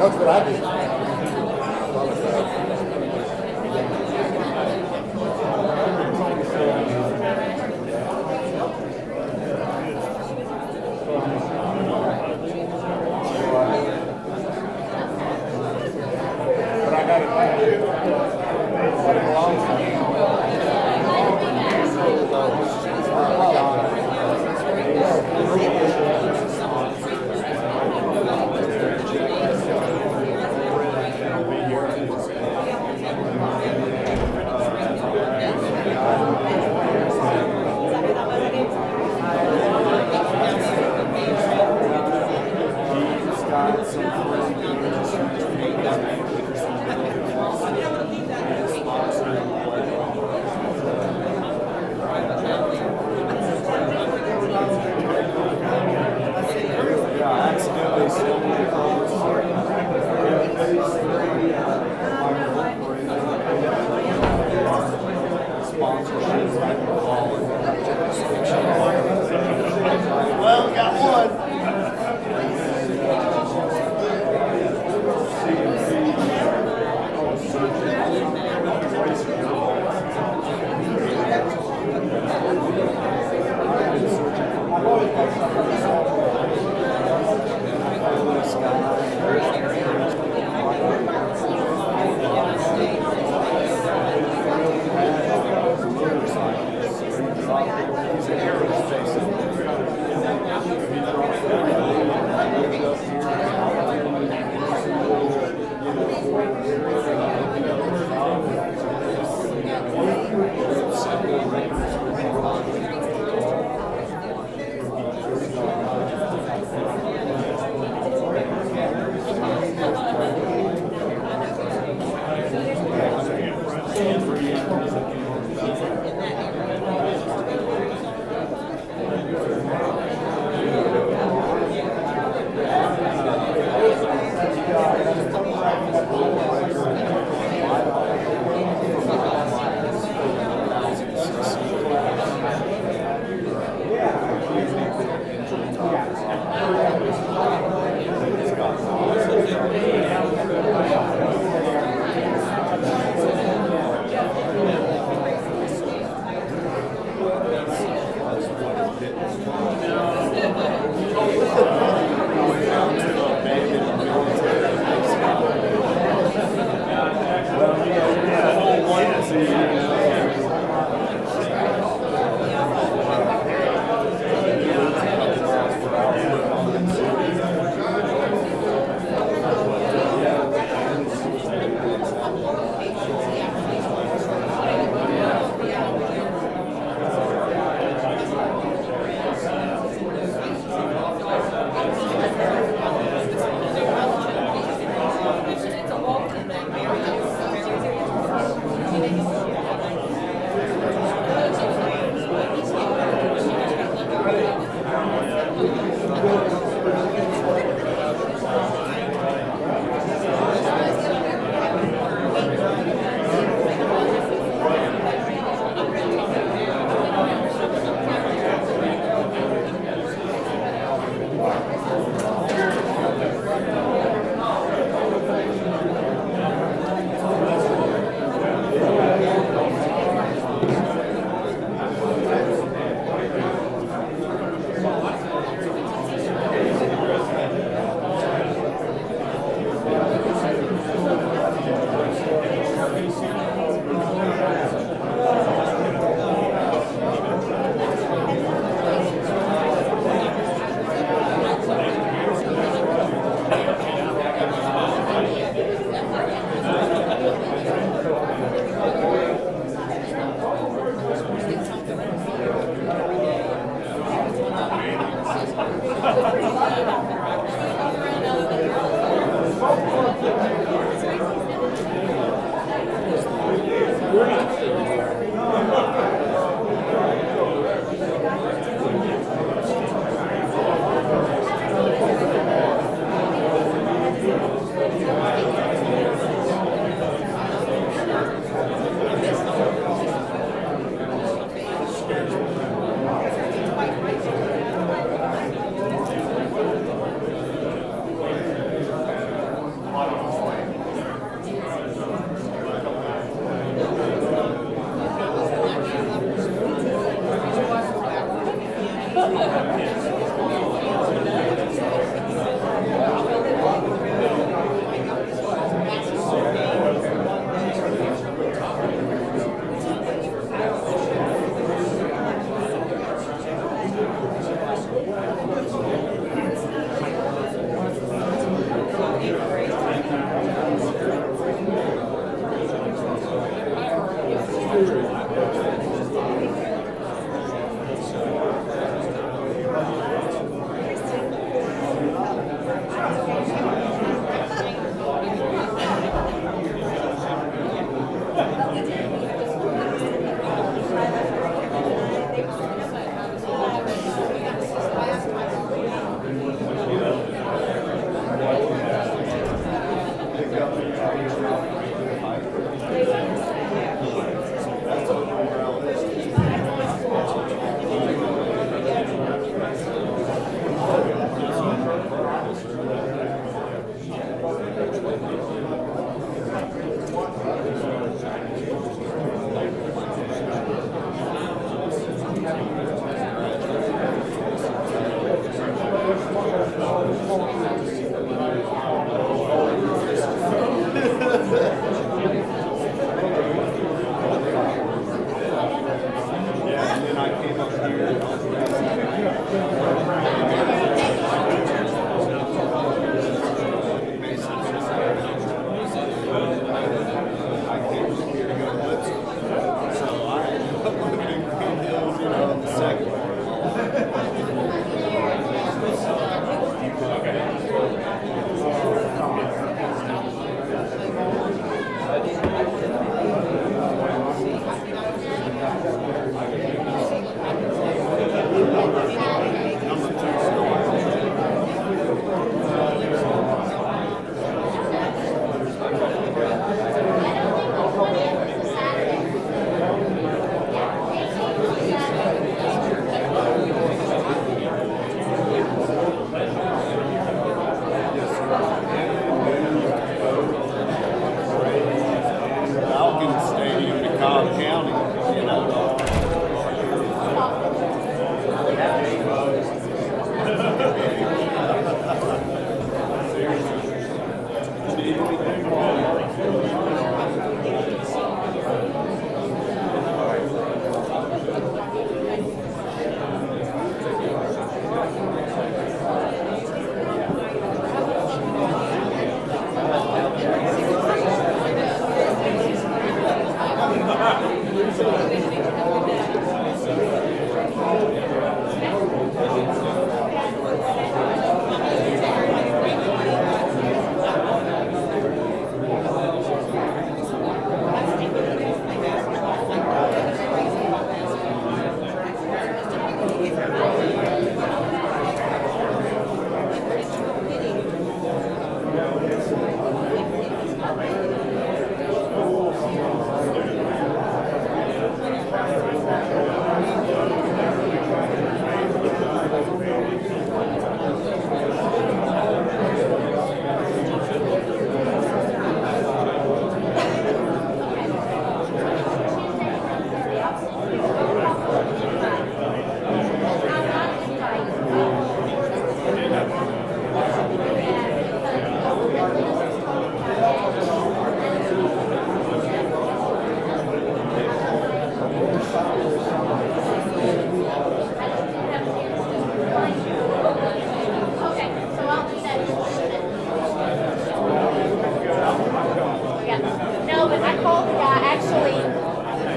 That's what I did. But I got it back. But it belongs to me. Well, we got one.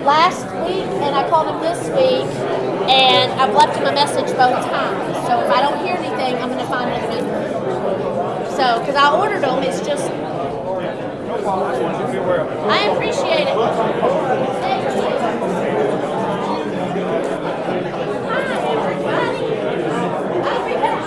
last week and I called him this week, and I've left him a message both times. So if I don't hear anything, I'm going to find another vendor. So, because I ordered them, it's just, I appreciate it. Thank you. Hi, everybody. I'll be back.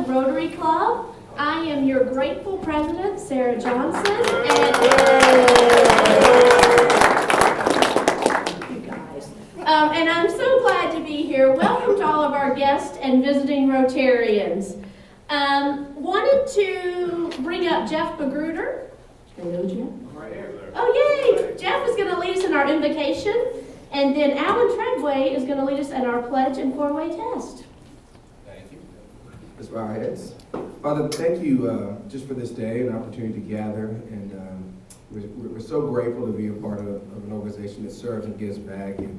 Rotary Club. I am your grateful president, Sarah Johnson, and I'm so glad to be here. Welcome to all of our guests and visiting Rotarians. Wanted to bring up Jeff Magruder. Hello, Jeff. Oh, yay! Jeff is going to lead us in our invocation, and then Alan Treadway is going to lead us in our pledge and four-way test. Thank you. Let's bow our heads. Father, thank you just for this day, an opportunity to gather, and we're so grateful to be a part of an organization that serves and gives back. And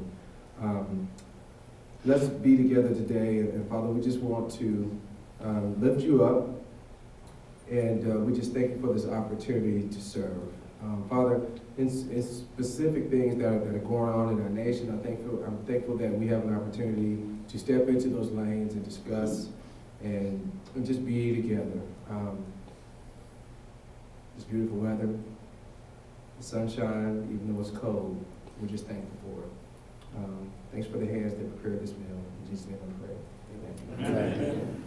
let's be together today, and Father, we just want to lift you up, and we just thank you for this opportunity to serve. Father, in specific things that are going on in our nation, I'm thankful that we have an opportunity to step into those lanes and discuss and just be together. This beautiful weather, the sunshine, even though it's cold, we're just thankful for it. Thanks for the hands that prepared this meal. In Jesus' name I pray. Amen. Amen.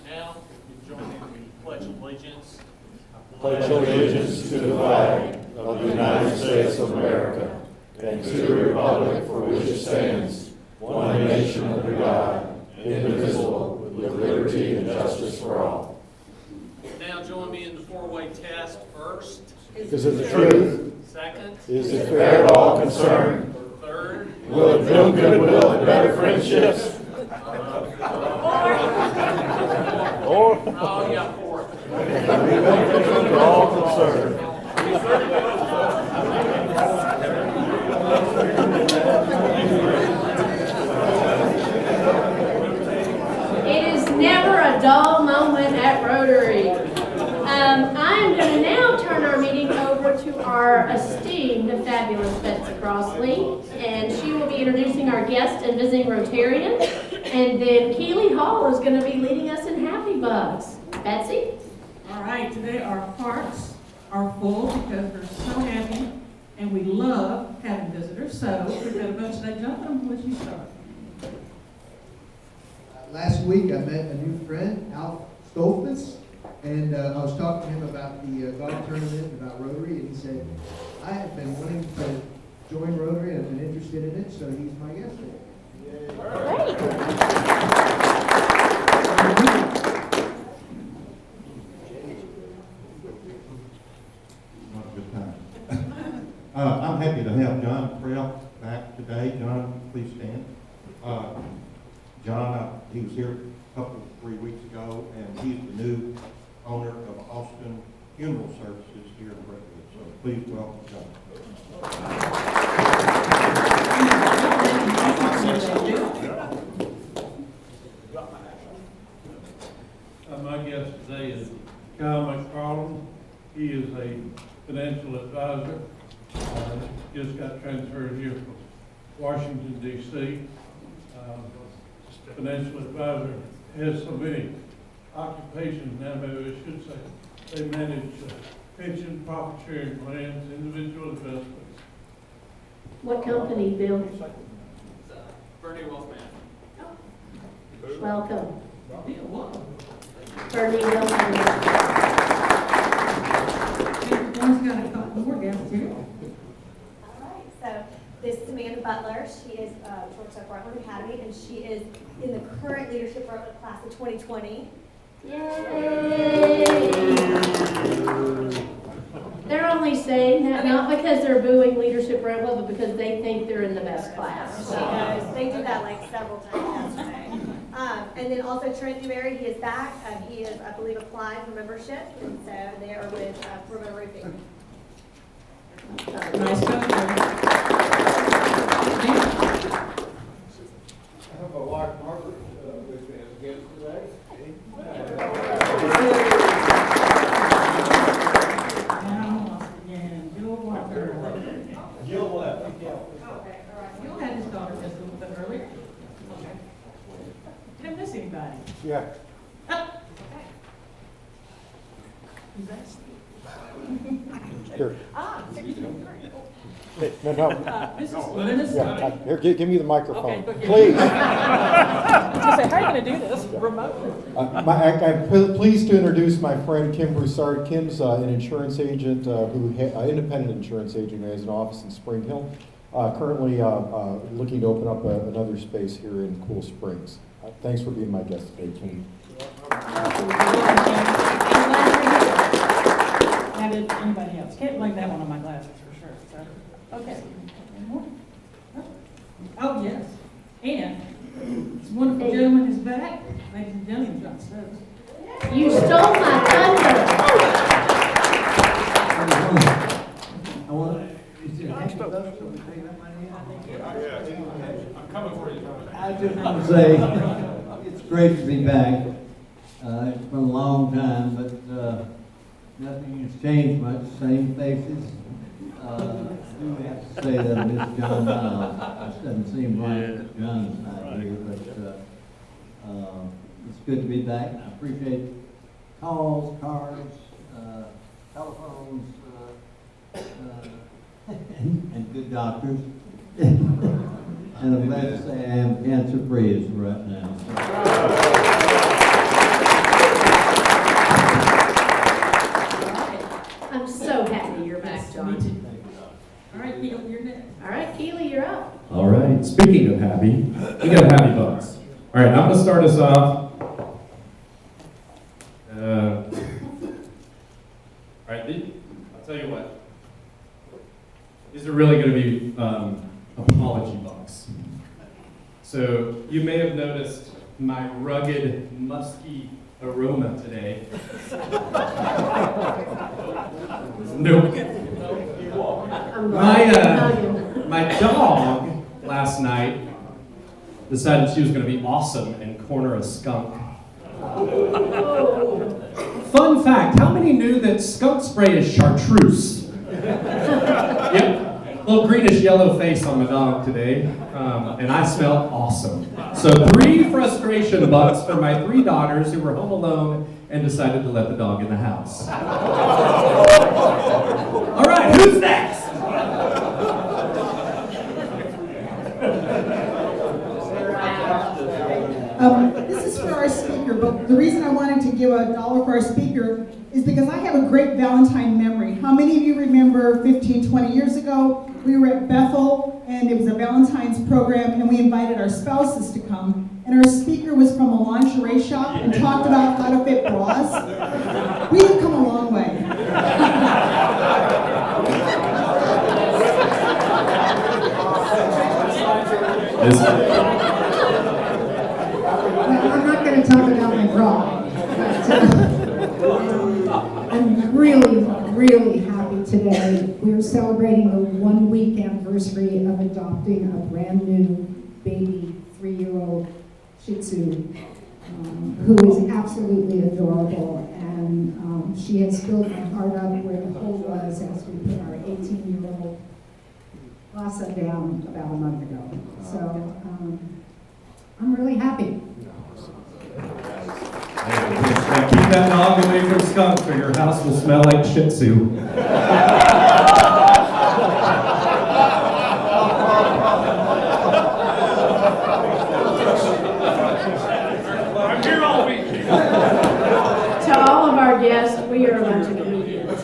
Now, you join in the Pledge of Allegiance. Pledge allegiance to the flag of the United States of America and to the republic for which it stands, one nation under God, indivisible, with liberty and justice for all. Now join me in the four-way test. First. Is it the truth? Second. Is it fair to all concerned? Third. Will it build goodwill and better friendships? Oh, yeah, fourth. For all concerned. It is never a dull moment at Rotary. I'm going to now turn our meeting over to our esteemed and fabulous Betsy Crossley, and she will be introducing our guest and visiting Rotarian, and then Keely Hall is going to be leading us in Happy Bugs. Betsy? All right, today our hearts are full because we're so happy and we love having visitors. So we've got a bunch today. Jonathan, what'd you start? Last week I met a new friend, Al Stolfus, and I was talking to him about the golf tournament, about Rotary, and he said, I have been wanting to join Rotary and I've been interested in it, so he's my guest today. Great. Not a good time. I'm happy to have John Krell back today. John, please stand. John, he was here a couple, 3 weeks ago, and he's the new owner of Austin Funeral Services here in Brentwood. So please welcome John. My guest today is Kyle McFarland. He is a financial advisor. Just got transferred here from Washington, D.C. Financial advisor has so many occupations now, maybe I should say. They manage pension, profit sharing plans, individual investments. What company, Bill? Bernie Wealth Management. Welcome. Yeah, whoa. Bernie Wilson. One's got a couple more guests here. All right, so this is Amanda Butler. She is works at Brentwood Academy, and she is in the current leadership Brentwood class of 2020. Yay! They're only saying that not because they're booing leadership Brentwood, but because they think they're in the best class. She knows. They did that like several times yesterday. And then also Trent Newberry, he is back. He is, I believe, applied for membership, and so they are with River Roofing. Nice couple. I have a wife, Margaret, with me as a guest today. And Jill Walker. Jill left. Okay, all right. You had his daughter just a little bit earlier. Okay. Did I miss anybody? Yeah. Who's that? Here. Ah, great. No, no. Mrs. Yeah, here, give me the microphone, Okay, but- please. I say, how are you gonna do this remotely? I'm pleased to introduce my friend Kim Broussard. Kim's an insurance agent, independent insurance agent who has an office in Spring Hill. Currently looking to open up another space here in Cool Springs. Thanks for being my guest today, Kim. And did anybody else? Can't blame that one on my glasses for sure, so, okay. Any more? Oh, yes, and this wonderful gentleman is back, ladies and gentlemen, John Stokes. You stole my thunder. I want, is it happy folks? Shall we take that money in? I'm coming for you. I just want to say, it's great to be back. It's been a long time, but nothing has changed much, same faces. I do have to say that I miss John Miles. It doesn't seem right that John's not here, but it's good to be back. I appreciate calls, cards, telephones, and good doctors. And I'm glad to say I am cancer-free as of right now. I'm so happy you're back, John. Me too. All right, Neil, you're next. All right, Keely, you're up. All right, speaking of happy, we got happy bugs. All right, I'm going to start us off. All right, I'll tell you what. These are really going to be apology bugs. So you may have noticed my rugged, musky aroma today. Nope. My dog last night decided she was going to be awesome and corner a skunk. Fun fact, how many knew that skunk spray is chartreuse? Yep. Little greenish yellow face on my dog today, and I smell awesome. So 3 frustration bucks for my 3 daughters who were home alone and decided to let the dog in the house. All right, who's next? This is for our speaker, but the reason I wanted to give $1 for our speaker is because I have a great Valentine memory. How many of you remember 15, 20 years ago, we were at Bethel, and it was a Valentine's program, and we invited our spouses to come, and our speaker was from a lingerie shop and talked about how to fit bras. We have come a long way. I'm not going to talk about my bra, but I'm really, really happy today. We're celebrating the 1-week anniversary of adopting a brand new baby 3-year-old Shih Tzu, who is absolutely adorable, and she has filled my heart up where the hole was as we put our 18-year-old Lhasa down about a month ago. So I'm really happy. Keep that dog away from skunks or your house will smell like Shih Tzu. I'm here all week. To all of our guests, we are a bunch of comedians.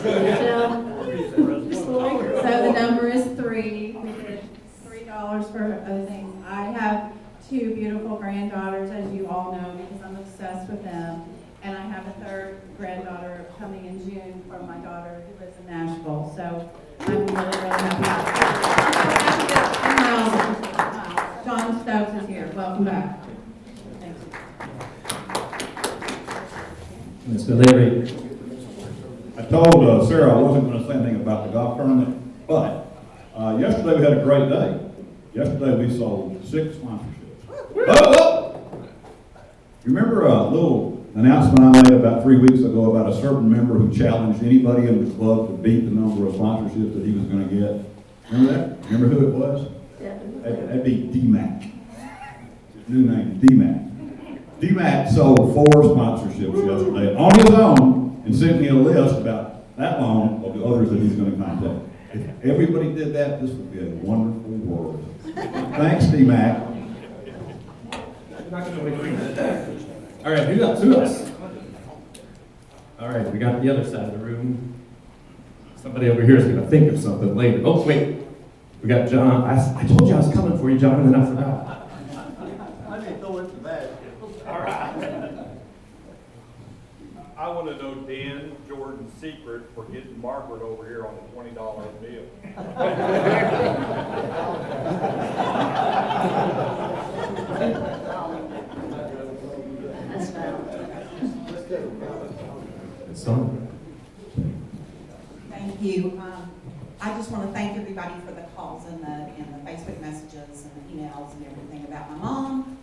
So the number is 3. We did $3 for other things. I have 2 beautiful granddaughters, as you all know, because I'm obsessed with them. And I have a 3rd granddaughter coming in June from my daughter who lives in Nashville. So I'm really, really happy. And John Stokes is here. Welcome back. Thanks. Mr. Leary. I told Sarah I wasn't going to say anything about the golf tournament, but yesterday we had a great day. Yesterday we sold 6 sponsorships. Oh! You remember a little announcement I made about 3 weeks ago about a certain member who challenged anybody in the club to beat the number of sponsorships that he was going to get? Remember that? Remember who it was? That'd be D-Mac. His new name, D-Mac. D-Mac sold 4 sponsorships yesterday on his own and sent me a list about that long of the others that he's going to contact. If everybody did that, this would be a wonderful world. Thanks, D-Mac. All right, who else? Who else? All right, we got the other side of the room. Somebody over here is going to think of something later. Oh, wait. We got John. I told you I was coming for you, John, and then I forgot. I didn't know it's bad. All right. I want to know Dan Jordan's secret for getting Margaret over here on the $20 meal. It's on. Thank you. I just want to thank everybody for the calls and the Facebook messages and the emails and everything about my mom.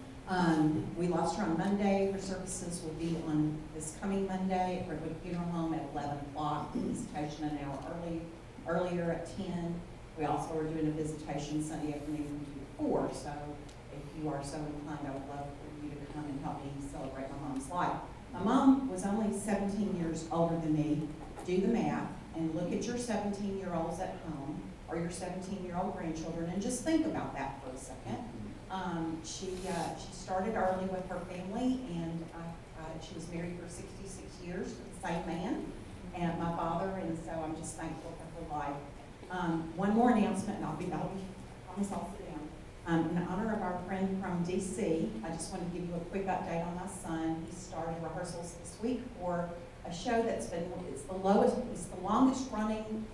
We lost her on Monday. Her services will be on this coming Monday at Brentwood Funeral Home at 11 o'clock. Visitation an hour earlier at 10. We also are doing a visitation Sunday afternoon from 4. So if you are so inclined, I would love for you to come and help me celebrate my mom's life. My mom was only 17 years older than me. Do the math and look at your 17-year-olds at home or your 17-year-old grandchildren and just think about that for a second. She started early with her family, and she was married for 66 years to the same man, and my father, and so I'm just thankful for her life. One more announcement, and I promise I'll sit down. In honor of our friend from D.C., I just want to give you a quick update on my son. He started rehearsals this week for a show it's the longest running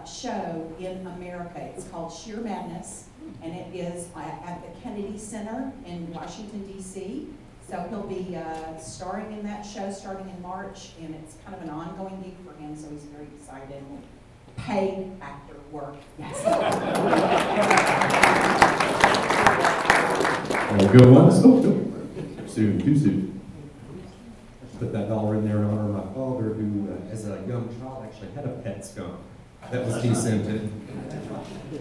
show in America. It's called Sheer Madness, and it is at the Kennedy Center in Washington, D.C. So he'll be starring in that show starting in March, and it's kind of an ongoing gig for him, so he's very excited. Paid actor work. Yes. Good ones. Oh, no. Soon, too soon. Put that dollar in there in honor of my father, who, as a young child, actually had a pet skunk that was descented.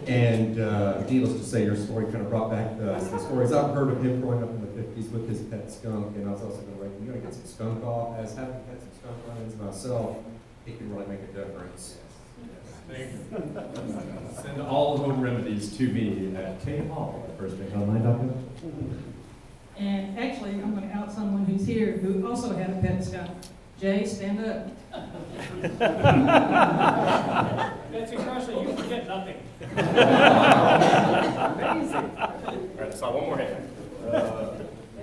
And needless to say, your story kind of brought back some stories I've heard of him growing up in the 50s with his pet skunk. And I was also going to write, you got to get some skunk off. As having had some skunk run-ins myself, it can really make a difference. Send all home remedies to me at K Hall at firstbankonline.com. And actually, I'm going to out someone who's here who also had a pet skunk. Jay, stand up. Betsy Crossley, you forget nothing. Amazing. All right, so one more hand.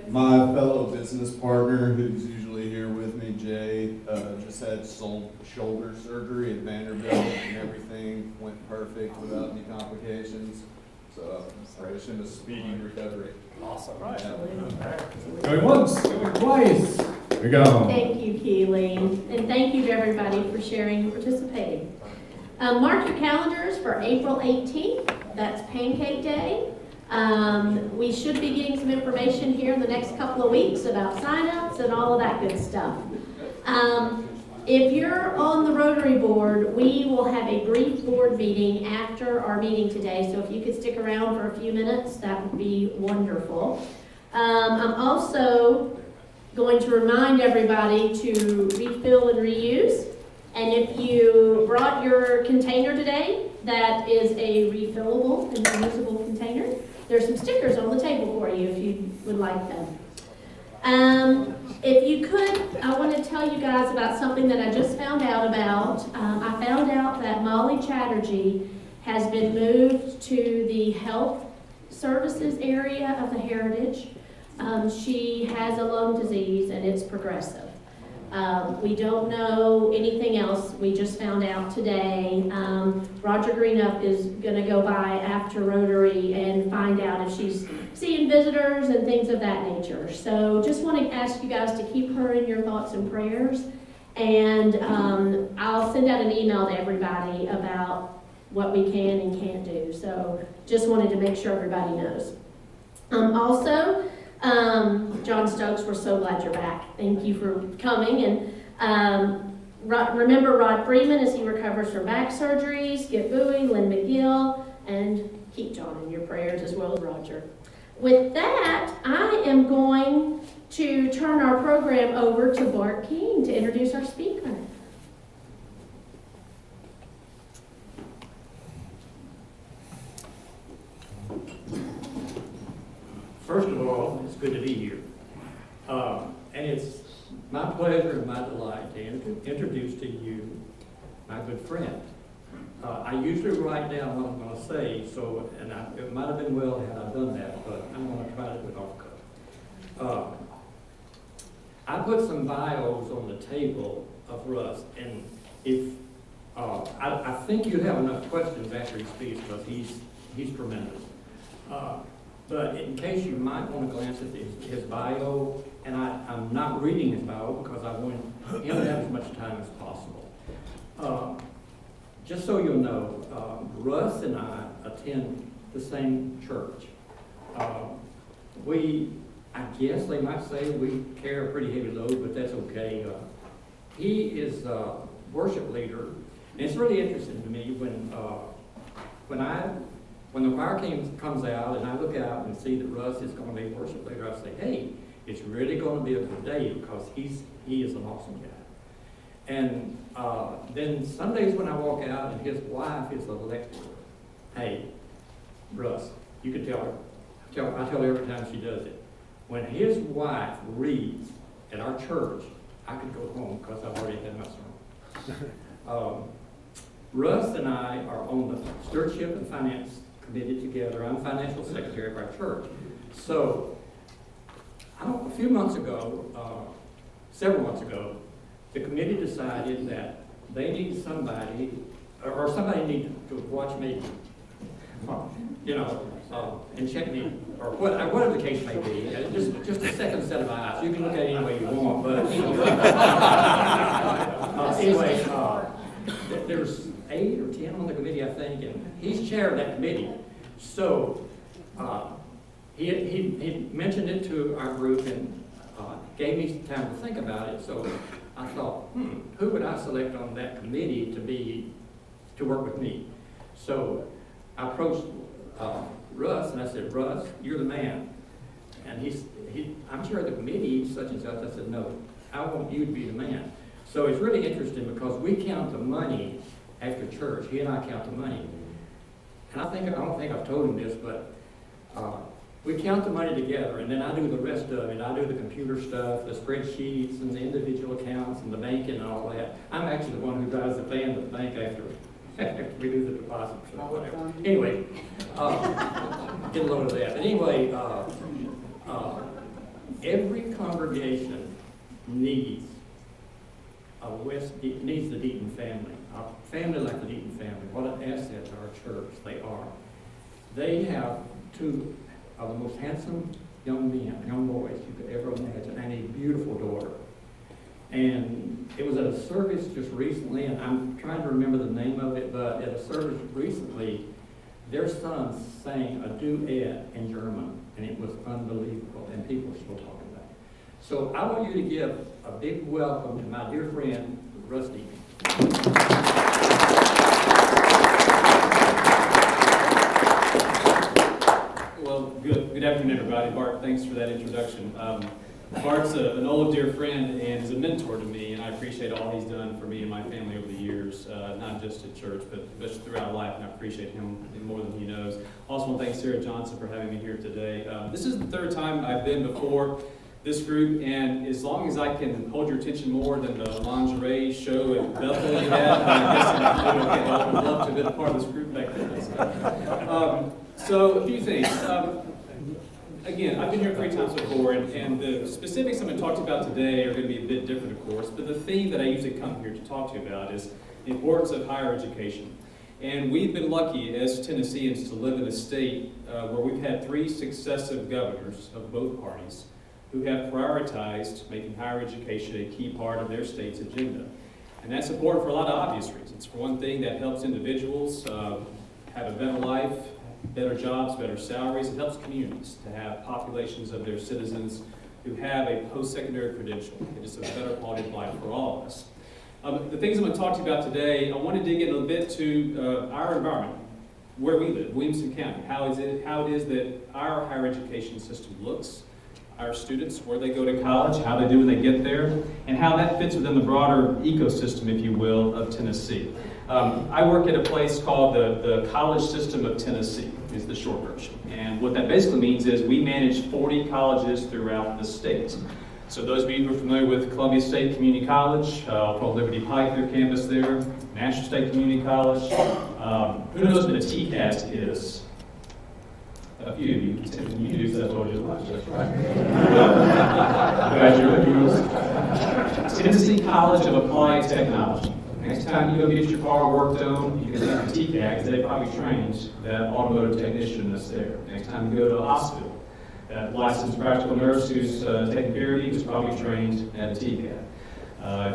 My fellow business partner, who's usually here with me, Jay, just had shoulder surgery at Vanderbilt, and everything went perfect without any complications. So I wish him a speedy recovery. Awesome. Right. Going once, going twice. Here we go. Thank you, Keely, and thank you to everybody for sharing and participating. Mark your calendars for April 18th. That's Pancake Day. We should be getting some information here in the next couple of weeks about sign-ups and all of that good stuff. If you're on the Rotary board, we will have a brief board meeting after our meeting today, so if you could stick around for a few minutes, that would be wonderful. I'm also going to remind everybody to refill and reuse, and if you brought your container today, that is a refillable and reusable container. There's some stickers on the table for you if you would like them. If you could, I want to tell you guys about something that I just found out about. I found out that Molly Chatterjee has been moved to the health services area of the Heritage. She has a lung disease and it's progressive. We don't know anything else. We just found out today. Roger Greenup is going to go by after Rotary and find out if she's seeing visitors and things of that nature. So just want to ask you guys to keep her in your thoughts and prayers. And I'll send out an email to everybody about what we can and can't do. So just wanted to make sure everybody knows. Also, John Stokes, we're so glad you're back. Thank you for coming. And remember Rod Freeman as he recovers from back surgery, Skip Bowie, Lynn McGill, and keep John in your prayers as well as Roger. With that, I am going to turn our program over to Bart King to introduce our speaker. good to be here. And it's my pleasure and my delight to introduce to you my good friend. I usually write down what I'm going to say, so, and it might have been well had I done that, but I'm going to try to do it off cuff. I put some bios on the table of Russ, and if I think you have enough questions after he speaks, because he's tremendous. But in case you might want to glance at his bio, and I'm not reading his bio because I want him to have as much time as possible. Just so you'll know, Russ and I attend the same church. I guess they might say we carry a pretty heavy load, but that's okay. He is a worship leader, and it's really interesting to me when the choir comes out and I look out and see that Russ is going to be a worship leader, I say, hey, it's really going to be a good day because he is an awesome guy. And then some days when I walk out and his wife is a lecturer, hey, Russ, you can tell her, I tell her every time she does it, when his wife reads at our church, I could go home because I've already had my sermon. Russ and I are on the stewardship and finance committee together. I'm financial secretary of our church. So, a few months ago, several months ago, the committee decided that they need somebody, or somebody needed to watch me, and check me, or whatever the case may be. Just a second set of eyes. You can look at it any way you want, but anyway, there's 8 or 10 on the committee, I think, and he's chair of that committee. So he mentioned it to our group and gave me time to think about it. So I thought, who would I select on that committee to work with me? So I approached Russ and I said, Russ, you're the man. And I'm chair of the committee, such and such. I said, no, I want you to be the man. So it's really interesting because we count the money after church. He and I count the money. And I don't think I've told him this, but we count the money together, and then I do the rest of it. I do the computer stuff, the spreadsheets, and the individual accounts, and the banking, and all that. I'm actually the one who drives the van to the bank after we do the deposits or whatever. Anyway, get a load of that. But anyway, every congregation needs the Deaton family. A family like the Deaton family. What an asset to our church they are. They have 2 of the most handsome young boys you could ever imagine, and a beautiful daughter. And it was at a service just recently, and I'm trying to remember the name of it, but at a service recently, their son sang a duet in German, and it was unbelievable, and people are still talking about it. So I want you to give a big welcome to my dear friend, Russ Deaton. Well, good afternoon, everybody. Bart, thanks for that introduction. Bart's an old dear friend and is a mentor to me, and I appreciate all he's done for me and my family over the years, not just at church, but throughout life, and I appreciate him more than he knows. Also want to thank Sarah Johnson for having me here today. This is the 3rd time I've been before this group, and as long as I can hold your attention more than the lingerie show at Bethel you had, I guess I'm doing okay. I would love to have been a part of this group back then. So a few things. Again, I've been here 3 times before, and the specifics I'm going to talk to you about today are going to be a bit different, of course, but the theme that I usually come here to talk to you about is the importance of higher education. And we've been lucky as Tennesseans to live in a state where we've had 3 successive governors of both parties who have prioritized making higher education a key part of their state's agenda. And that's important for a lot of obvious reasons. For one thing, that helps individuals have a better life, better jobs, better salaries. It helps communities to have populations of their citizens who have a post-secondary credential. It is a better quality of life for all of us. The things I'm going to talk to you about today, I want to dig in a little bit to our environment, where we live, Williamson County, how it is that our higher education system looks, our students, where they go to college, how they do when they get there, and how that fits within the broader ecosystem, if you will, of Tennessee. I work at a place called the College System of Tennessee. is the short version. And what that basically means is we manage 40 colleges throughout the state. So those of you who are familiar with Columbia State Community College, I'll put Liberty Pike, their campus there, National State Community College. Who knows what a TCAS is? A few of you do, so that's what it is. That's right. Glad you're Tennessee College of Applied Technology. Next time you go get your car worked on, you can see the TCAS. They probably trained that automotive technician that's there. Next time you go to a hospital, that licensed practical nurse who's taking care of you is probably trained at a TCAS.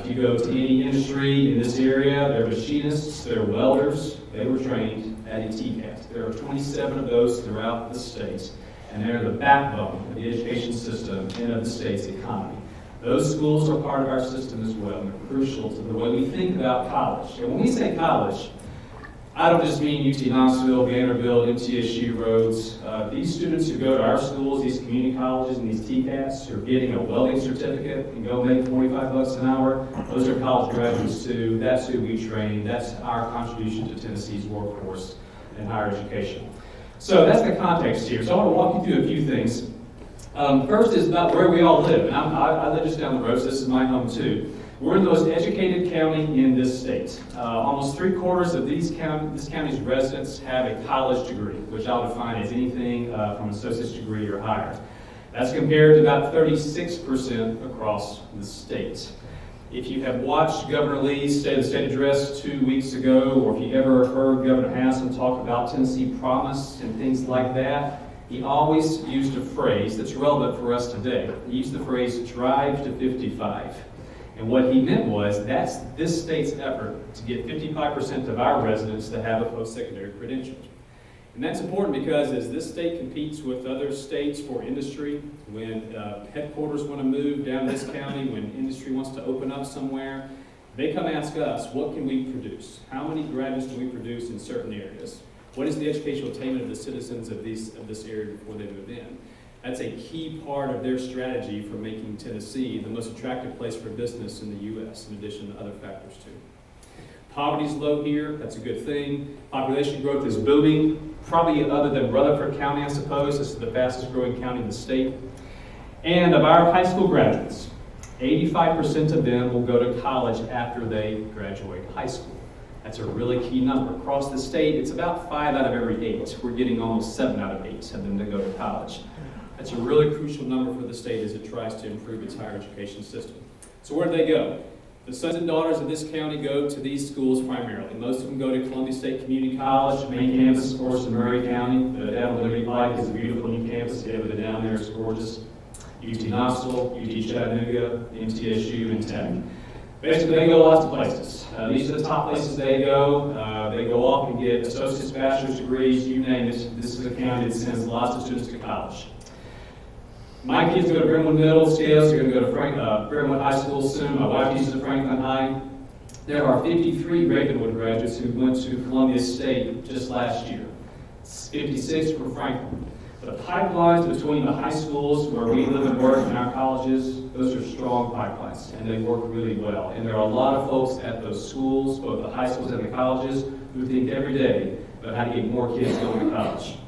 If you go to any industry in this area, they're machinists, they're welders, they were trained at a TCAS. There are 27 of those throughout the state, and they're the backbone of the education system and of the state's economy. Those schools are part of our system as well, and they're crucial to the way we think about college. And when we say college, I don't just mean UT Knoxville, Vanderbilt, MTSU, Rhodes. These students who go to our schools, these community colleges and these TCAS, who are getting a welding certificate and go make $45 an hour, those are college graduates too. That's who we train. That's our contribution to Tennessee's workforce and higher education. So that's the context here. So I want to walk you through a few things. First is about where we all live. And I live just down the road, so this is my home too. We're the most educated county in this state. Almost 3/4 of this county's residents have a college degree, which I'll define as anything from an associate's degree or higher. That's compared to about 36% across the state. If you have watched Governor Lee's State of the State address 2 weeks ago, or if you ever heard Governor Hassan talk about Tennessee Promise and things like that, he always used a phrase that's relevant for us today. He used the phrase, drive to 55. And what he meant was, that's this state's effort to get 55% of our residents to have a post-secondary credential. And that's important because as this state competes with other states for industry, when headquarters want to move down this county, when industry wants to open up somewhere, they come ask us, what can we produce? How many graduates do we produce in certain areas? What is the educational attainment of the citizens of this area before they move in? That's a key part of their strategy for making Tennessee the most attractive place for business in the U.S., in addition to other factors too. Poverty's low here, that's a good thing. Population growth is booming, probably other than Rutherford County, I suppose. This is the fastest growing county in the state. And of our high school graduates, 85% of them will go to college after they graduate high school. That's a really key number. Across the state, it's about 5 out of every 8. We're getting almost 7 out of 8 of them to go to college. That's a really crucial number for the state as it tries to improve its higher education system. So where do they go? The sons and daughters of this county go to these schools primarily. Most of them go to Columbia State Community College, main campus, of course, in Murray County. Down at Liberty Pike is a beautiful new campus. If you ever been down there, it's gorgeous. UT Knoxville, UT Chattanooga, MTSU, and Tech. Basically, they go lots of places. These are the top places they go. They go off and get associate's, bachelor's degrees, you name it. This is a county that sends lots of students to college. My kids go to Brentwood Middle Scales. They're going to go to Brentwood High School soon. My wife teaches at Franklin High. There are 53 Ravenwood graduates who went to Columbia State just last year. 56 from Franklin. The pipelines between the high schools where we live and work and our colleges, those are strong pipelines, and they work really well. And there are a lot of folks at those schools, both the high schools and the colleges, who think every day about how to get more kids going to college.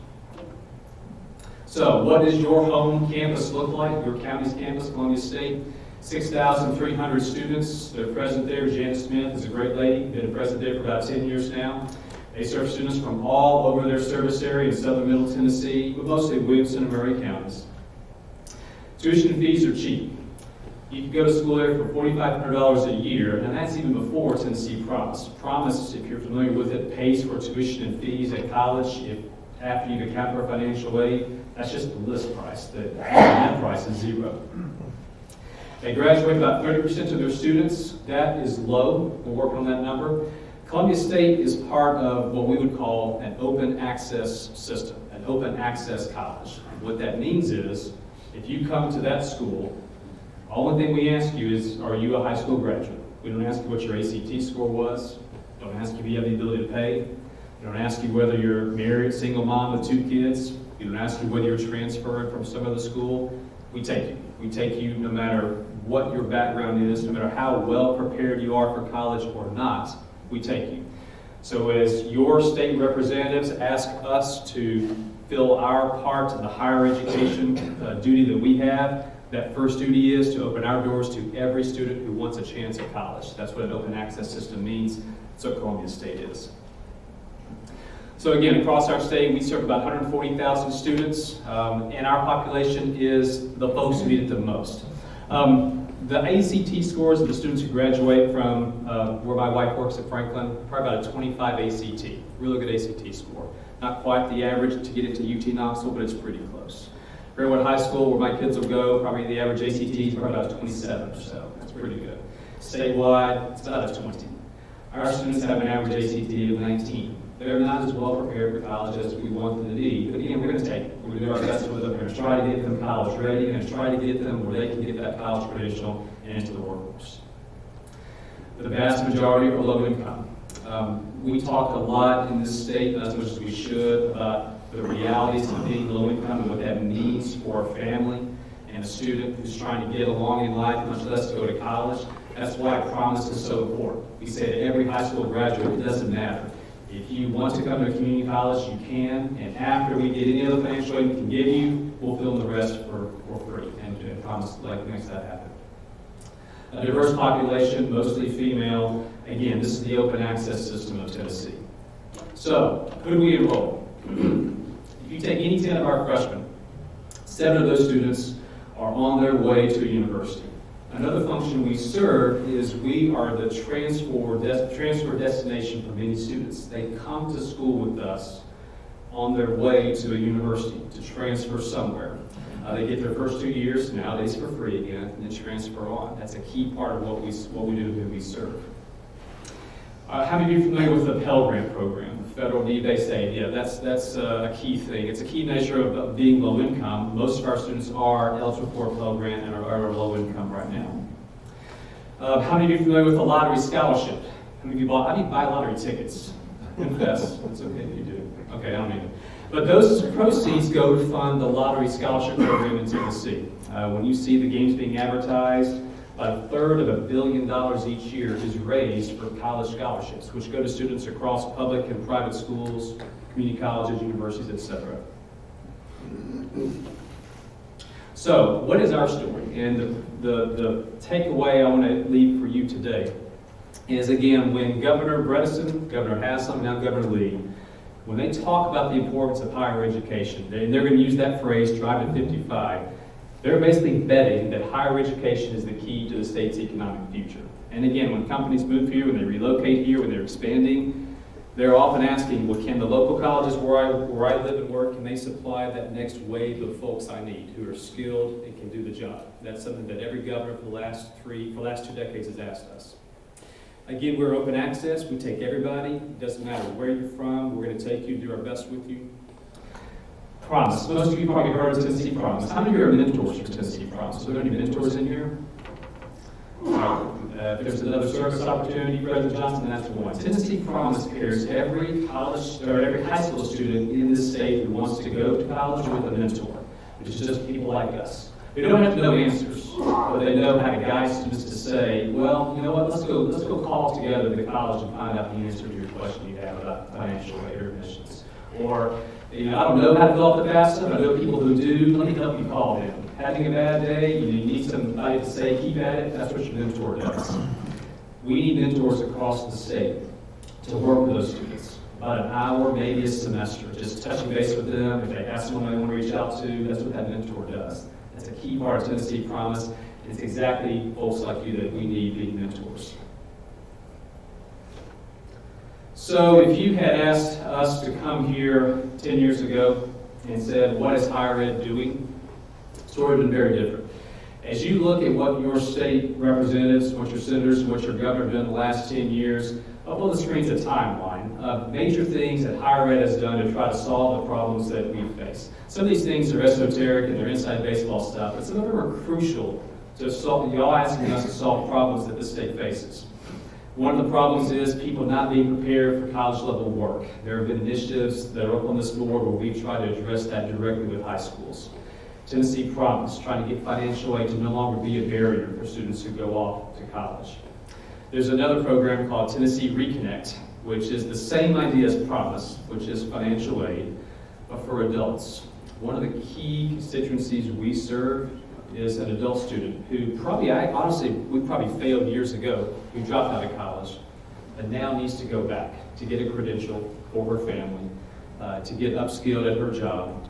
So what does your home campus look like, your county's campus, Columbia State? 6,300 students. They're present there. Janet Smith is a great lady, been present there for about 10 years now. They serve students from all over their service area in southern Middle Tennessee, but mostly Williamson and Murray counties. Tuition fees are cheap. You can go to school there for $4,500 a year, and that's even before Tennessee Promise. Promise, if you're familiar with it, pays for tuition and fees at college. After you account for financial aid, that's just the list price. The net price is zero. They graduate about 30% of their students. That is low. We'll work on that number. Columbia State is part of what we would call an open access system, an open access college. What that means is, if you come to that school, the only thing we ask you is, are you a high school graduate? We don't ask you what your ACT score was. We don't ask you if you have the ability to pay. We don't ask you whether you're married, single mom with 2 kids. We don't ask you whether you're transferred from some other school. We take you. We take you no matter what your background is, no matter how well prepared you are for college or not. We take you. So as your state representatives ask us to fill our part of the higher education duty that we have, that first duty is to open our doors to every student who wants a chance at college. That's what an open access system means. That's what Columbia State is. So again, across our state, we serve about 140,000 students, and our population is the folks who need it the most. The ACT scores of the students who graduate from where my wife works at Franklin, probably about a 25 ACT, really good ACT score. Not quite the average to get into UT Knoxville, but it's pretty close. Brentwood High School, where my kids will go, probably the average ACT is probably about 27 or so. That's pretty good. Statewide, it's about a 20. Our students have an average ACT of 19. They're not as well prepared for college as we want them to be, but again, we're going to take it. We're going to do our best with them. We're going to try to get them college ready. We're going to try to get them where they can get that college credential and into the workforce. The vast majority are low income. We talk a lot in this state, not as much as we should, about the realities of being low income and what that means for a family and a student who's trying to get along in life, much less go to college. That's why Promise is so important. We say to every high school graduate, it doesn't matter. If you want to come to a community college, you can, and after we get any other financial aid we can give you, we'll fill the rest for free, and Promise makes that happen. A diverse population, mostly female. Again, this is the open access system of Tennessee. So, who do we enroll? If you take any 10 of our freshmen, 7 of those students are on their way to a university. Another function we serve is we are the transfer destination for many students. They come to school with us on their way to a university to transfer somewhere. They get their first 2 years, nowadays for free again, and then transfer on. That's a key part of what we do and who we serve. How many of you are familiar with the Pell Grant program, federal need-based aid? Yeah, that's a key thing. It's a key measure of being low income. Most of our students are eligible for a Pell Grant and are low income right now. How many of you are familiar with the lottery scholarship? How many of you buy lottery tickets? Confess. It's okay if you do. Okay, I don't need it. But those proceeds go to fund the lottery scholarship program in Tennessee. When you see the games being advertised, about $1/3 billion each year is raised for college scholarships, which go to students across public and private schools, community colleges, universities, etc. So, what is our story? And the takeaway I want to leave for you today is, again, when Governor Bredesen, Governor Haslam, now Governor Lee, when they talk about the importance of higher education, and they're going to use that phrase, drive to 55, they're basically betting that higher education is the key to the state's economic future. And again, when companies move here, when they relocate here, when they're expanding, they're often asking, well, can the local colleges where I live and work, can they supply that next wave of folks I need who are skilled and can do the job? That's something that every governor for the last 2 decades has asked us. Again, we're open access. We take everybody. It doesn't matter where you're from. We're going to take you, do our best with you. Promise. Most of you probably heard of Tennessee Promise. How many of you are mentors for Tennessee Promise? Are there any mentors in here? If there's another service opportunity, President Johnson, that's one. Tennessee Promise pairs every college or every high school student in this state who wants to go to college with a mentor, which is just people like us. They don't have to know answers, but they know how to guide students to say, well, you know what, let's go call together the college and find out the answer to your question you have about financial aid or admissions. Or, I don't know how to fill out the FAFSA, but I know people who do. Let me help you call them. Having a bad day, you need somebody to say, keep at it. That's what your mentor does. We need mentors across the state to work with those students. About an hour, maybe a semester, just touching base with them. If they have someone they want to reach out to, that's what that mentor does. That's a key part of Tennessee Promise. It's exactly folks like you that we need being mentors. So if you had asked us to come here 10 years ago and said, what is higher ed doing? The story would have been very different. As you look at what your state representatives, what your senators, what your governor have done in the last 10 years, up on the screen is a timeline of major things that higher ed has done to try to solve the problems that we face. Some of these things are esoteric and they're inside baseball stuff, but some of them are crucial to solve, y'all asking us to solve problems that the state faces. One of the problems is people not being prepared for college level work. There have been initiatives that are up on this board where we've tried to address that directly with high schools. Tennessee Promise, trying to get financial aid to no longer be a barrier for students who go off to college. There's another program called Tennessee Reconnect, which is the same idea as Promise, which is financial aid, but for adults. One of the key constituencies we serve is an adult student who probably, we probably failed years ago, who dropped out of college, and now needs to go back to get a credential for her family, to get upskilled at her job.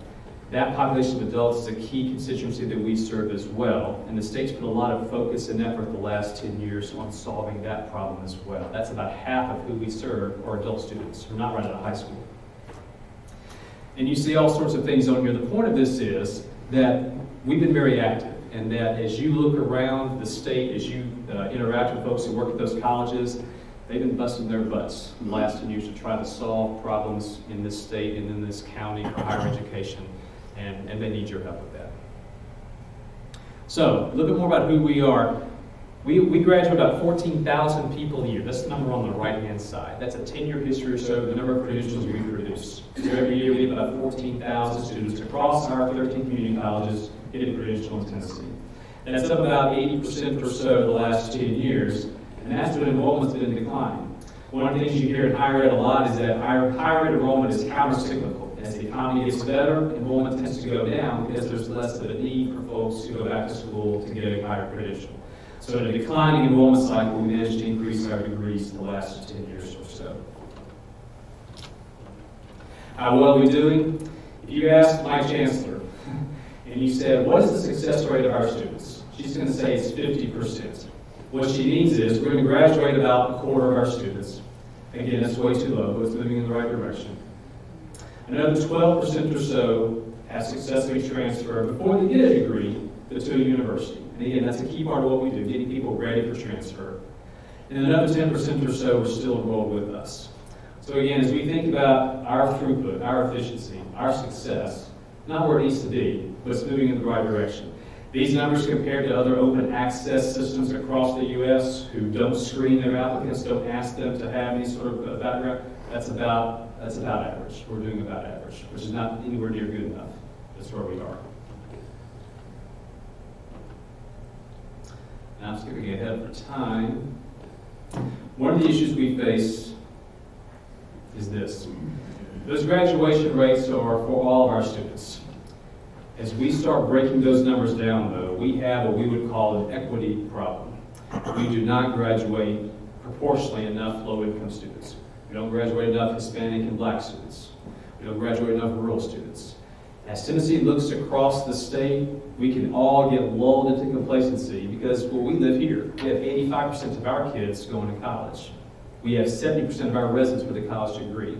That population of adults is a key constituency that we serve as well, and the state's put a lot of focus and effort the last 10 years on solving that problem as well. That's about half of who we serve are adult students who are not right out of high school. And you see all sorts of things on here. The point of this is that we've been very active, and that as you look around the state, as you interact with folks who work at those colleges, they've been busting their butts in the last 10 years to try to solve problems in this state and in this county for higher education. And they need your help with that. So, a little bit more about who we are. We graduate about 14,000 people a year. That's the number on the right-hand side. That's a 10-year history or so of the number of credentials we produce. So every year we have about 14,000 students across our 13 community colleges getting a credential in Tennessee. That's up about 80% or so the last 10 years, and that's when enrollment's been declining. One of the things you hear in higher ed a lot is that higher ed enrollment is counter-cyclical. As the economy gets better, enrollment tends to go down because there's less of a need for folks to go back to school to get a higher credential. So in a declining enrollment cycle, we managed to increase our degrees the last 10 years or so. How well are we doing? If you ask my chancellor, and you said, what is the success rate of our students? She's going to say it's 50%. What she means is we're going to graduate about a quarter of our students. Again, that's way too low, but it's moving in the right direction. Another 12% or so have successfully transferred before they get a degree to a university. And again, that's a key part of what we do, getting people ready for transfer. And another 10% or so are still enrolled with us. So again, as we think about our throughput, our efficiency, our success, not where it needs to be, but it's moving in the right direction. These numbers compared to other open access systems across the U.S. who don't screen their applicants, don't ask them to have any sort of background, that's about average. We're doing about average, which is not anywhere near good enough. That's where we are. Now I'm skipping ahead for time. One of the issues we face is this. Those graduation rates are for all of our students. As we start breaking those numbers down, though, we have what we would call an equity problem. We do not graduate proportionally enough low-income students. We don't graduate enough Hispanic and Black students. We don't graduate enough rural students. As Tennessee looks across the state, we can all get lulled into complacency because where we live here, we have 85% of our kids going to college. We have 70% of our residents with a college degree.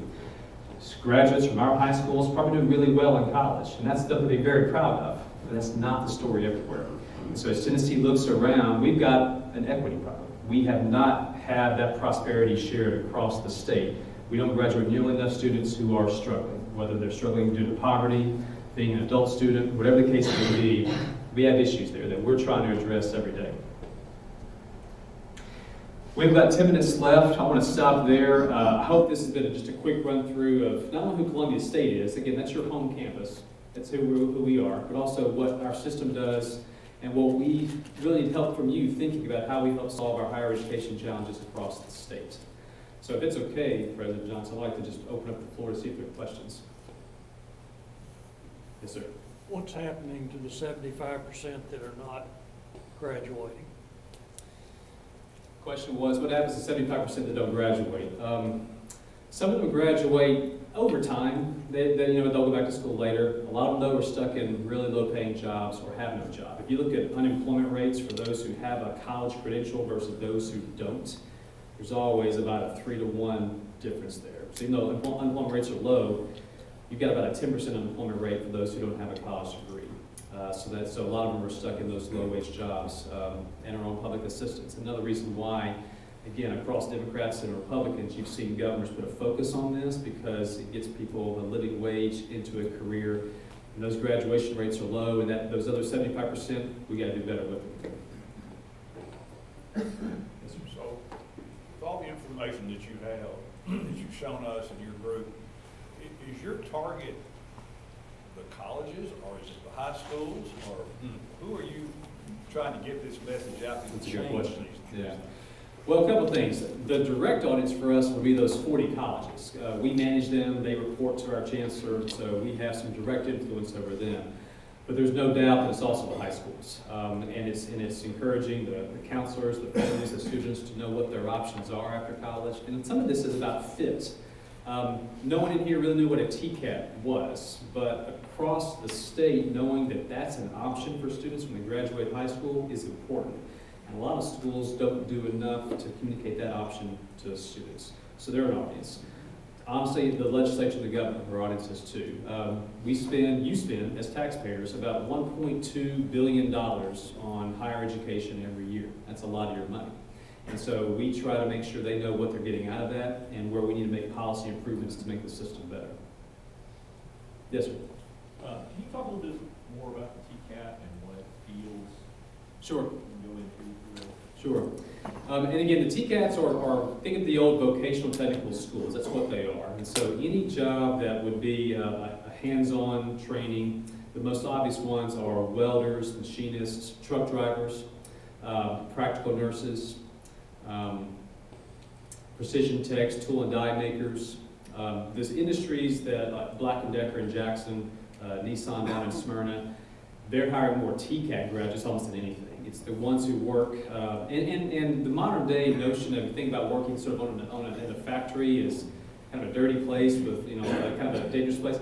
Graduates from our high schools probably doing really well in college, and that's stuff to be very proud of, but that's not the story everywhere. And so as Tennessee looks around, we've got an equity problem. We have not had that prosperity shared across the state. We don't graduate nearly enough students who are struggling, whether they're struggling due to poverty, being an adult student, whatever the case may be. We have issues there that we're trying to address every day. We have about 10 minutes left. I want to stop there. I hope this has been just a quick run through of not only who Columbia State is, again, that's your home campus, that's who we are, but also what our system does and what we really need help from you thinking about how we help solve our higher education challenges across the state. So if it's okay, President Johnson, I'd like to just open up the floor to see if there are questions. Yes, sir. What's happening to the 75% that are not graduating? Question was, what happens to 75% that don't graduate? Some of them graduate over time. They'll go back to school later. A lot of them, though, are stuck in really low-paying jobs or have no job. If you look at unemployment rates for those who have a college credential versus those who don't, there's always about a 3-to-1 difference there. So even though unemployment rates are low, you've got about a 10% unemployment rate for those who don't have a college degree. So a lot of them are stuck in those low-wage jobs and are on public assistance. Another reason why, again, across Democrats and Republicans, you've seen governors put a focus on this because it gets people a living wage into a career. And those graduation rates are low, and those other 75%, we got to do better with them. So, with all the information that you have, that you've shown us in your group, is your target the colleges, or is it the high schools, or who are you trying to get this message out to? That's a good question. Yeah. Well, a couple of things. The direct audience for us will be those 40 colleges. We manage them, they report to our chancellor, so we have some direct influence over them. But there's no doubt that it's also the high schools. And it's encouraging the counselors, the families, the students to know what their options are after college. And some of this is about fit. No one in here really knew what a TCAT was, but across the state, knowing that that's an option for students when they graduate high school is important. And a lot of schools don't do enough to communicate that option to students. So they're an audience. Honestly, the legislature and the government are audiences too. You spend, as taxpayers, about $1.2 billion on higher education every year. That's a lot of your money. And so we try to make sure they know what they're getting out of that and where we need to make policy improvements to make the system better. Yes, sir? Can you talk a little bit more about the TCAT and what fields? Sure. You can go into? Sure. And again, the TCATs are, think of the old vocational technical schools, that's what they are. And so any job that would be a hands-on training, the most obvious ones are welders, machinists, truck drivers, practical nurses, precision techs, tool and die makers. There's industries that like Black & Decker in Jackson, Nissan down in Smyrna, they're hiring more TCAT graduates almost than anything. It's the ones who work, and the modern day notion of think about working sort of in a factory is kind of a dirty place with, kind of a dangerous place.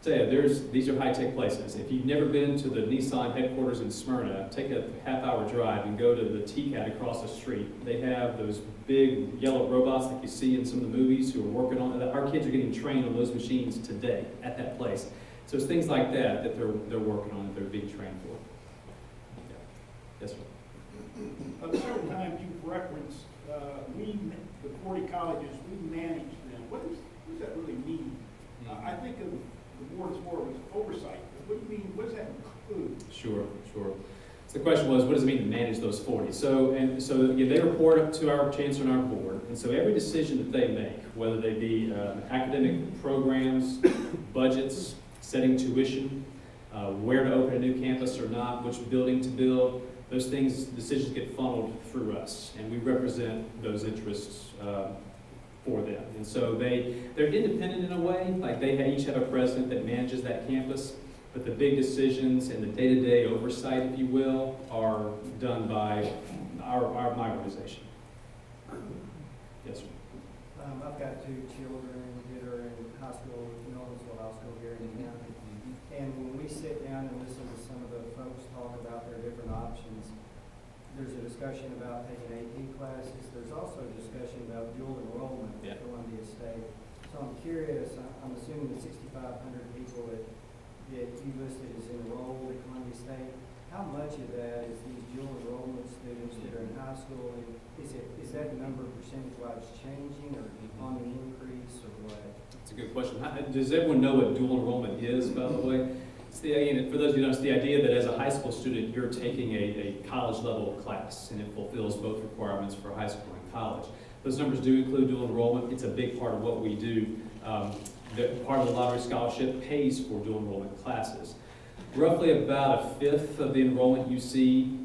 Tell you, these are high-tech places. If you've never been to the Nissan headquarters in Smyrna, take a half-hour drive and go to the TCAT across the street. They have those big yellow robots like you see in some of the movies who are working on it. Our kids are getting trained on those machines today at that place. So it's things like that that they're working on, that they're being trained for. Yeah. Yes, sir. Several times you've referenced the 40 colleges, we manage them. What does that really mean? I think of the board as more of an oversight. What do you mean? What does that include? Sure. So the question was, what does it mean to manage those 40? So again, they report up to our chancellor and our board, and so every decision that they make, whether they be academic programs, budgets, setting tuition, where to open a new campus or not, which building to build, those decisions get funneled through us, and we represent those interests for them. And so they're independent in a way, like they each have a president that manages that campus, but the big decisions and the day-to-day oversight, if you will, are done by my organization. Yes, sir. I've got 2 children that are in high school, Nolensville High School here in the county. And when we sit down and listen to some of the folks talk about their different options, there's a discussion about taking AP classes. There's also a discussion about dual enrollment at Columbia State. So I'm curious, I'm assuming the 6,500 people that you listed as enrolled at Columbia State, how much of that is these dual enrollment students that are in high school? And is that number percentage-wise changing or on the increase or what? That's a good question. Does everyone know what dual enrollment is, by the way? For those of you who don't know, it's the idea that as a high school student, you're taking a college-level class, and it fulfills both requirements for high school and college. Those numbers do include dual enrollment. It's a big part of what we do. Part of the lottery scholarship pays for dual enrollment classes. Roughly about 1/5 of the enrollment you see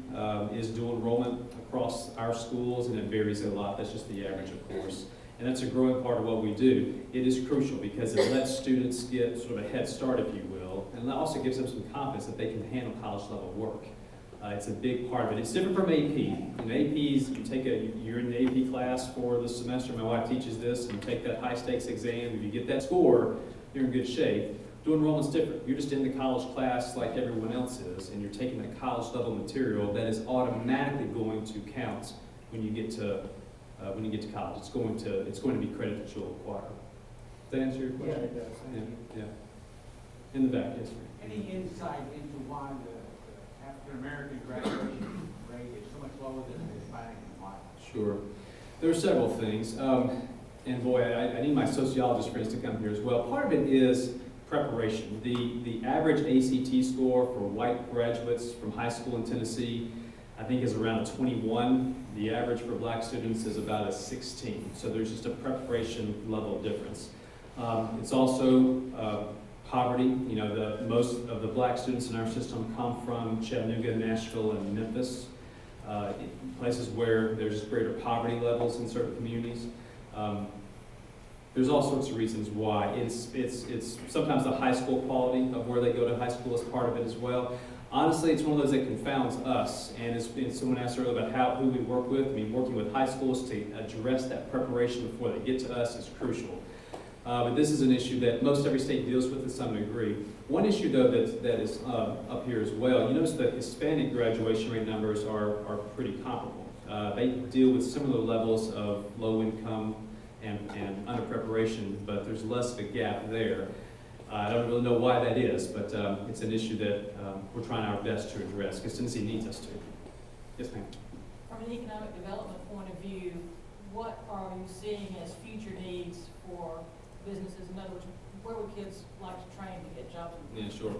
is dual enrollment across our schools, and it varies a lot. That's just the average, of course. And that's a growing part of what we do. It is crucial because it lets students get sort of a head start, if you will, and it also gives them some confidence that they can handle college-level work. It's a big part of it. It's different from AP. In APs, you're in the AP class for the semester. My wife teaches this, and you take that high-stakes exam. If you get that score, you're in good shape. Dual enrollment's different. You're just in the college class like everyone else is, and you're taking that college-level material that is automatically going to count when you get to college. It's going to be credit that you'll acquire. Does that answer your question? Yeah, it does. Thank you. Yeah. In the back, yes, sir. Any insight into why the African-American graduation rate is so much lower than the Hispanic and white? Sure. There are several things. And boy, I need my sociologist friends to come here as well. Part of it is preparation. The average ACT score for white graduates from high school in Tennessee, I think, is around a 21. The average for black students is about a 16. So there's just a preparation level difference. It's also poverty. Most of the black students in our system come from Chattanooga, Nashville, and Memphis. places where there's greater poverty levels in certain communities. There's all sorts of reasons why. It's sometimes the high school quality of where they go to high school is part of it as well. Honestly, it's one of those that confounds us, and as someone asked earlier about who we work with, I mean, working with high schools to address that preparation before they get to us is crucial. But this is an issue that most every state deals with to some degree. One issue, though, that is up here as well, you notice that Hispanic graduation rate numbers are pretty comparable. They deal with similar levels of low income and under preparation, but there's less of a gap there. I don't really know why that is, but it's an issue that we're trying our best to address, because Tennessee needs us to. Yes, ma'am. From an economic development point of view, what are you seeing as future needs for businesses? In other words, where would kids like to train to get jobs? Yeah, sure.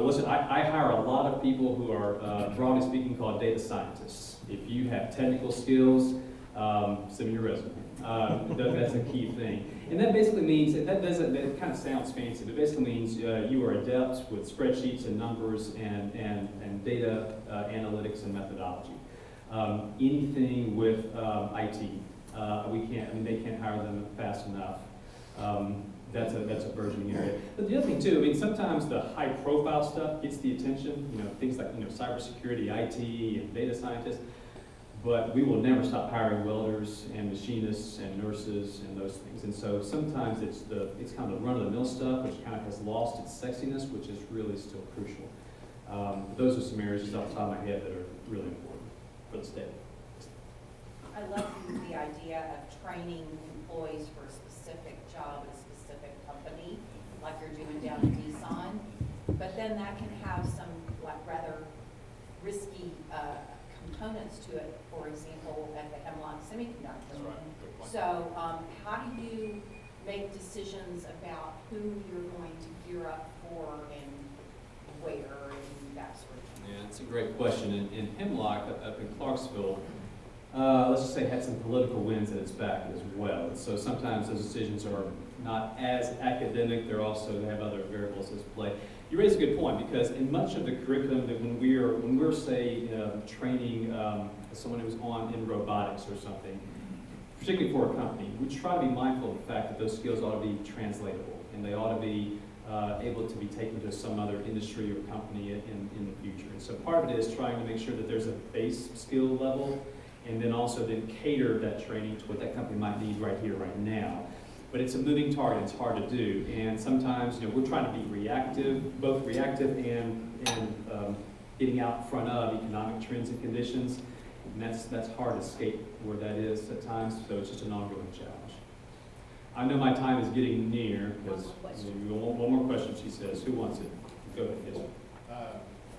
Listen, I hire a lot of people who are, broadly speaking, called data scientists. If you have technical skills, send me your resume. That's a key thing. And that basically means, that kind of sounds fancy, but basically means you are adept with spreadsheets and numbers and data analytics and methodology. Anything with IT, they can't hire them fast enough. That's a burgeoning area. But the other thing too, I mean, sometimes the high profile stuff gets the attention, things like, cybersecurity, IT, and data scientists. But we will never stop hiring welders and machinists and nurses and those things. And so sometimes it's kind of the run-of-the-mill stuff, which kind of has lost its sexiness, which is really still crucial. But those are some areas just off the top of my head that are really important for the state. I love the idea of training employees for a specific job at a specific company, like you're doing down at Nissan. But then that can have some rather risky components to it, for example, at the Hemlock Semiconductor. That's right. So how do you make decisions about who you're going to gear up for and where and that sort of thing? Yeah, that's a great question. And Hemlock up in Clarksville, let's just say, had some political winds at its back as well. And so sometimes those decisions are not as academic. They have other variables at play. You raise a good point, because in much of the curriculum that when we're say training someone who's in robotics or something, particularly for a company, we try to be mindful of the fact that those skills ought to be translatable, and they ought to be able to be taken to some other industry or company in the future. And so part of it is trying to make sure that there's a base skill level, and then also then cater that training to what that company might need right here, right now. But it's a moving target, it's hard to do. And sometimes, we're trying to be reactive, both reactive and getting out in front of economic trends and conditions. And that's hard to escape where that is at times, so it's just an ongoing challenge. I know my time is getting near, because one more question, she says. Who wants it? Go ahead, yes.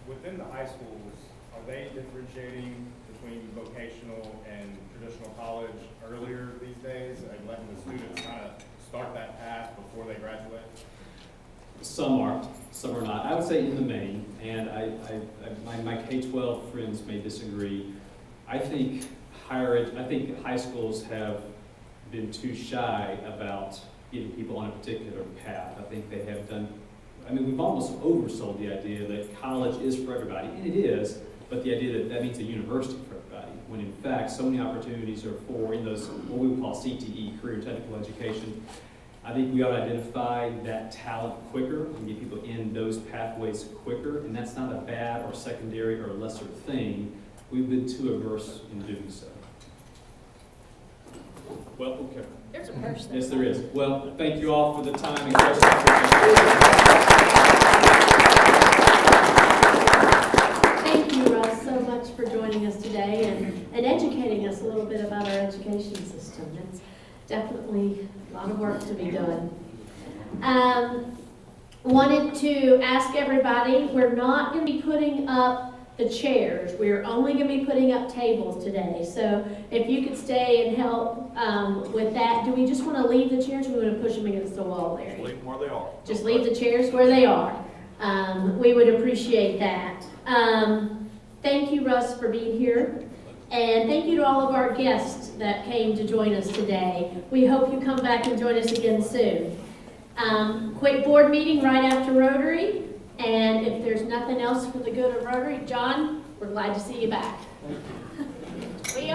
Within the high schools, are they differentiating between vocational and traditional college earlier these days, and letting the students kind of start that path before they graduate? Some are not. I would say in the main, and my K-12 friends may disagree. I think high schools have been too shy about getting people on a particular path. I think they have done. We've almost oversold the idea that college is for everybody, and it is. But the idea that means a university for everybody, when in fact so many opportunities are for in those what we would call CTE, career technical education. I think we ought to identify that talent quicker and get people in those pathways quicker, and that's not a bad or secondary or lesser thing. We've been too averse in doing so. Well, okay. There's a person. Yes, there is. Well, thank you all for the time and questions. Thank you, Russ, so much for joining us today and educating us a little bit about our education system. It's definitely a lot of work to be done. Wanted to ask everybody, we're not going to be putting up the chairs. We're only going to be putting up tables today. So if you could stay and help with that. Do we just want to leave the chairs, or do we want to push them against the wall, Larry? Just leave them where they are. Just leave the chairs where they are. We would appreciate that. Thank you, Russ, for being here. And thank you to all of our guests that came to join us today. We hope you come back and join us again soon. Quick board meeting right after Rotary. And if there's nothing else for the good of Rotary, John, we're glad to see you back. We are.